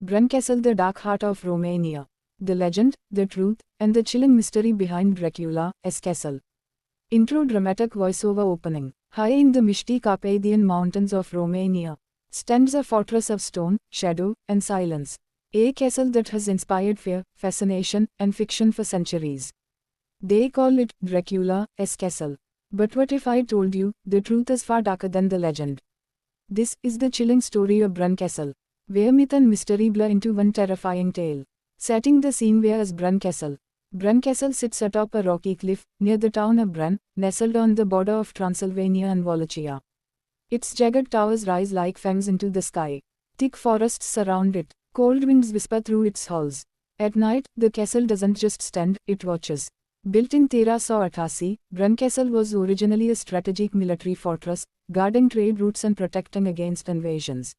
Castle, the dark heart of Romania. The legend, the truth, and the chilling mystery behind Dracula's castle. Intro. Dramatic voiceover opening. High in the misty Carpathian mountains of Romania stands a fortress of stone, shadow, and silence. A castle that has inspired fear, fascination, and fiction for centuries. They call it Dracula's castle. But what if I told you, the truth is far darker than the legend? This is the chilling story of Brunn Castle, where myth and mystery blur into one terrifying tale. Setting the scene. Where is Brunn Castle? Brunn Castle sits atop a rocky cliff, near the town of Brunn, nestled on the border of Transylvania and Wallachia. Its jagged towers rise like fangs into the sky. Thick forests surround it. Cold winds whisper through its halls. At night, the castle doesn't just stand, it watches. Built in 1388, Brunn Castle was originally a strategic military fortress, guarding trade routes and protecting against invasions.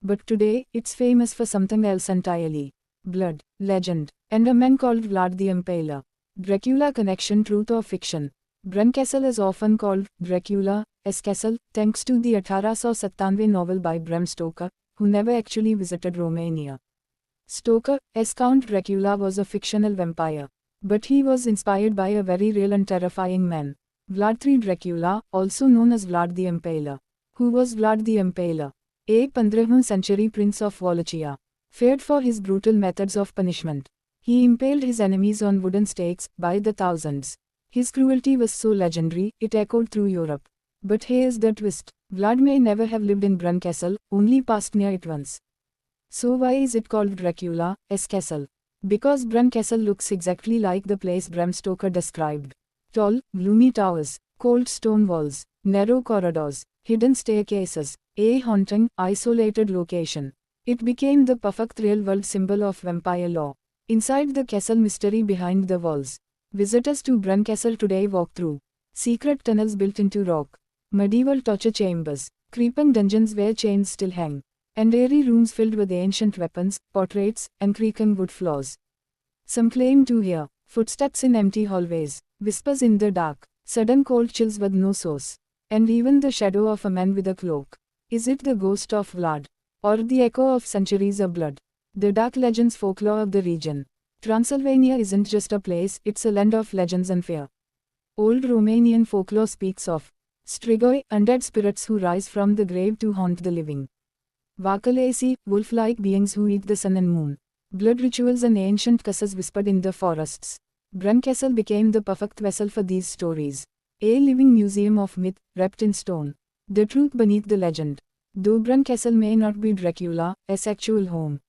But today, it's famous for something else entirely. Blood, legend, and a man called Vlad the Impaler. Dracula connection. Truth or fiction? Brunn Castle is often called Dracula's castle, thanks to the 1897 novel by Bram Stoker, who never actually visited Romania. Stoker's Count Dracula was a fictional vampire. But he was inspired by a very real and terrifying man. Vlad III Dracula, also known as Vlad the Impaler. Who was Vlad the Impaler? A 15th century prince of Wallachia. Feared for his brutal methods of punishment. He impaled his enemies on wooden stakes, by the thousands. His cruelty was so legendary, it echoed through Europe. But here's the twist. Vlad may never have lived in Brunn Castle, only passed near it once. So why is it called Dracula's castle? Because Brunn Castle looks exactly like the place Bram Stoker described. Tall, gloomy towers, cold stone walls, narrow corridors, hidden staircases, a haunting, isolated location. It became the perfect real-world symbol of vampire lore. Inside the castle. Mystery behind the walls. Visitors to Brunn Castle today walk through secret tunnels built into rock, medieval torture chambers, creeping dungeons where chains still hang, and airy rooms filled with ancient weapons, portraits, and creaking wood floors. Some claim to hear footsteps in empty hallways, whispers in the dark, sudden cold chills with no source, and even the shadow of a man with a cloak. Is it the ghost of Vlad? Or the echo of centuries of blood? The dark legends. Folklore of the region. Transylvania isn't just a place, it's a land of legends and fear. Old Romanian folklore speaks of strigoi, undead spirits who rise from the grave to haunt the living. Varkalesi, wolf-like beings who eat the sun and moon. Blood rituals and ancient curses whispered in the forests. Brunn Castle became the perfect vessel for these stories. A living museum of myth, wrapped in stone. The truth beneath the legend. Though Brunn Castle may not be Dracula's actual home,